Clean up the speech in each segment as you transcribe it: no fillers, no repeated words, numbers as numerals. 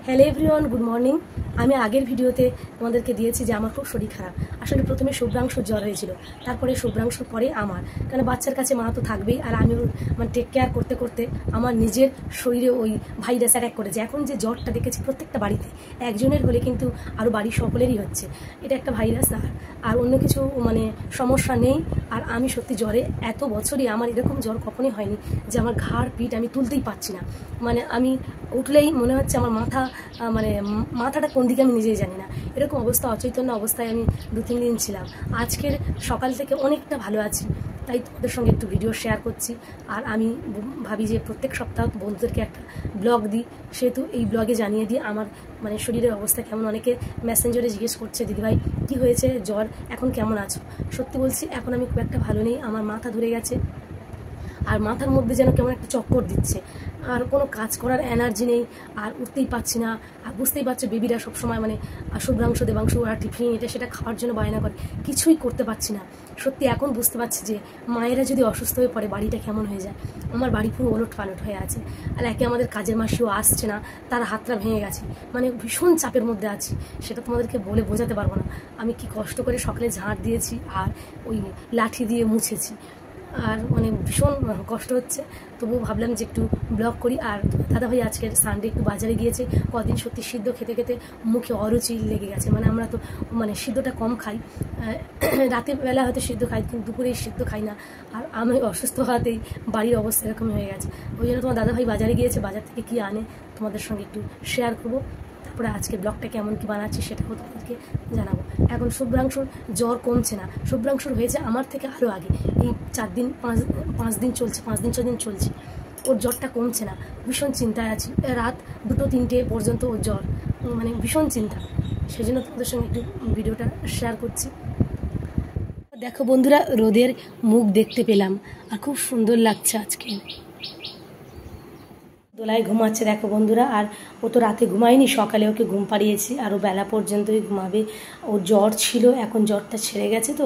Hello everyone, good morning. আমি আগের ভিডিওতে তোমাদেরকে দিয়েছি যে আমার খুব শরীর খারাপ। আসলে প্রথমে শুভ্রাংশুর জ্বর হয়েছিল, তারপরে শুভ্রাংশুর পরে আমার, কারণ বাচ্চার কাছে মা তো থাকবেই, আর আমি মানে টেক কেয়ার করতে করতে আমার নিজের শরীরে ওই ভাইরাস অ্যাটাক করেছে। এখন যে জ্বরটা দেখেছি প্রত্যেকটা বাড়িতে, একজনের হলে কিন্তু আরও বাড়ির সকলেরই হচ্ছে। এটা একটা ভাইরাস, আর অন্য কিছু মানে সমস্যা নেই। আর আমি সত্যি জ্বরে এত বছরই আমার এরকম জ্বর কখনোই হয়নি যে আমার ঘাড় পিঠ আমি তুলতেই পারছি না। মানে আমি উঠলেই মনে হচ্ছে আমার মাথাটা কোন দিকে আমি নিজেই জানি না, এরকম অবস্থা, অচৈতন্য অবস্থায় আমি 2-3 দিন ছিলাম। আজকের সকাল থেকে অনেকটা ভালো আছি, তাই তোমাদের সঙ্গে একটু ভিডিও শেয়ার করছি। আর আমি ভাবি যে প্রত্যেক সপ্তাহ বন্ধুদেরকে একটা ব্লগ দিই, সেহেতু এই ব্লগে জানিয়ে দিই আমার মানে শরীরের অবস্থা কেমন। অনেকে মেসেঞ্জারে জিজ্ঞেস করছে, দিদিভাই কী হয়েছে, জ্বর, এখন কেমন আছো? সত্যি বলছি, এখন আমি খুব একটা ভালো নেই। আমার মাথা ধরে গেছে, আর মাথার মধ্যে যেন কেমন একটা চক্কর দিচ্ছে, আর কোনো কাজ করার এনার্জি নেই, আর উঠতেই পারছি না। আর বুঝতেই পারছো, বেবিরা সবসময় মানে শুভ্রাংশু দেবাংশু আর টিফিন এটা সেটা খাওয়ার জন্য বায়না করে, কিছুই করতে পারছি না। সত্যি এখন বুঝতে পারছি যে মায়েরা যদি অসুস্থ হয়ে পড়ে বাড়িটা কেমন হয়ে যায়। আমার বাড়ি পুরো ওলট পালট হয়ে আছে, আর একে আমাদের কাজের মাসিও আসছে না, তার হাতটা ভেঙে গেছে। মানে ভীষণ চাপের মধ্যে আছি, সেটা তোমাদেরকে বলে বোঝাতে পারবো না। আমি কি কষ্ট করে সকালে ঝাঁট দিয়েছি আর ওই লাঠি দিয়ে মুছেছি, আর মানে ভীষণ কষ্ট হচ্ছে। তবুও ভাবলাম যে একটু ব্লগ করি। আর দাদাভাই আজকের সানডে একটু বাজারে গিয়েছে, কদিন সত্যি সিদ্ধ খেতে খেতে মুখে অরুচি লেগে গেছে। মানে আমরা তো মানে সিদ্ধটা কম খাই, রাতের বেলা হয়তো সিদ্ধ খাই, কিন্তু দুপুরে সিদ্ধ খাই না। আর আমি অসুস্থ হওয়াতেই বাড়ির অবস্থা এরকম হয়ে গেছে। ওই জন্য তোমার দাদাভাই বাজারে গিয়েছে, বাজার থেকে কী আনে তোমাদের সঙ্গে একটু শেয়ার করবো। তারপরে আজকে ব্লগটা কেমন কী বানাচ্ছি সেটাও তোমাদেরকে জানাবো। এখন শুভ্রাংশুর জ্বর কমছে না, শুভ্রাংশুর হয়েছে আমার থেকে আরও আগে, এই 4 দিন চলছে, 5 দিন 6 দিন চলছে, ওর জ্বরটা কমছে না। ভীষণ চিন্তায় আছি, রাত 2-3টে পর্যন্ত ওর জ্বর, মানে ভীষণ চিন্তা। সেই জন্য তোমাদের সঙ্গে একটু ভিডিওটা শেয়ার করছি। দেখো বন্ধুরা, রোদের মুখ দেখতে পেলাম, আর খুব সুন্দর লাগছে আজকে। দোলায় ঘুমাচ্ছে দেখো বন্ধুরা, আর ও তো রাতে ঘুমায়নি, সকালে ওকে ঘুম পাড়িয়েছি, আর ও বেলা পর্যন্তই ঘুমাবে। ওর জ্বর ছিল, এখন জ্বরটা ছেড়ে গেছে, তো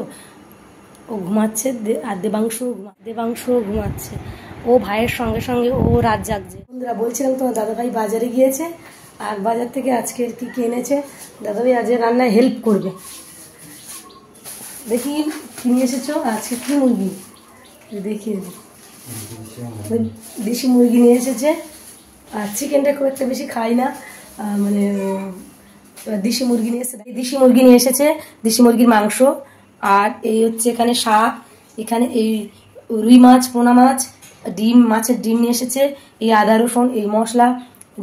ও ঘুমাচ্ছে। আর দেবাংশুও ঘুমাচ্ছে, ও ভাইয়ের সঙ্গে সঙ্গে ও রাত জাগছে। বন্ধুরা বলছিলাম তোমার দাদাভাই বাজারে গিয়েছে, আর বাজার থেকে আজকে কি কি এনেছে। দাদাভাই আজকে রান্নায় হেল্প করবে। দেখি কি নিয়ে এসেছো আজকে, কি মুরগি দেখিয়ে দিই। দেশি মুরগি নিয়ে এসেছে, আর চিকেনটা খুব একটা বেশি খাই না, মানে দেশি মুরগি নিয়ে এসেছে। দেশি মুরগির মাংস, আর এই হচ্ছে এখানে শাক, এখানে এই রুই মাছ, পোনা মাছ, ডিম, মাছের ডিম নিয়ে এসেছে, এই আদা রসুন, এই মশলা,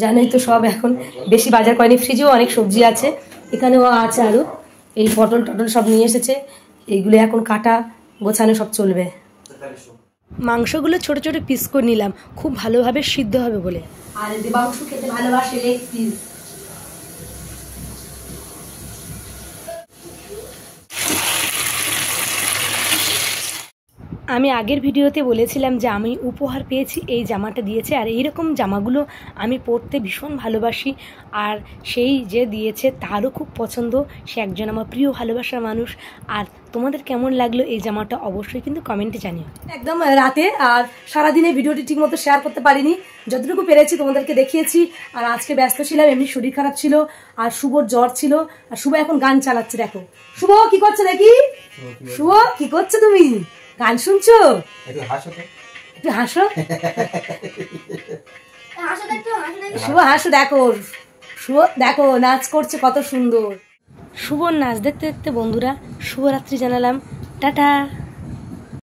জানোই তো সব। এখন বেশি বাজার করেনি, ফ্রিজেও অনেক সবজি আছে, এখানেও আছে আরও। এই পটল টটল সব নিয়ে এসেছে, এইগুলো এখন কাটা গোছানো সব চলবে। মাংসগুলো ছোট ছোট পিস করে নিলাম, খুব ভালোভাবে সিদ্ধ হবে বলে। আর দেবাংশু খেতে ভালোবাসে লেগ পিস। আমি আগের ভিডিওতে বলেছিলাম যে আমি উপহার পেয়েছি, এই জামাটা দিয়েছে, আর এইরকম জামাগুলো আমি পরতে ভীষণ ভালোবাসি। আর সেই যে দিয়েছে তারও খুব পছন্দ, সে একজন আমার প্রিয় ভালোবাসার মানুষ। আর তোমাদের কেমন লাগলো এই জামাটা অবশ্যই কিন্তু কমেন্টে জানিও। একদম রাতে, আর সারাদিনে ভিডিওটি ঠিক মতো শেয়ার করতে পারিনি, যতটুকু পেরেছি তোমাদেরকে দেখিয়েছি। আর আজকে ব্যস্ত ছিলাম, এমনি শরীর খারাপ ছিল, আর শুভর জ্বর ছিল। আর শুভ এখন গান চালাচ্ছে, দেখো শুভ কি করছে দেখি। শুভ কি করছো তুমি, গান শুনছো? একটু হাসো, শুভ হাসো, দেখো শুভ, দেখো নাচ করছে কত সুন্দর। শুভর নাচ দেখতে দেখতে বন্ধুরা শুভরাত্রি জানালাম, টাটা।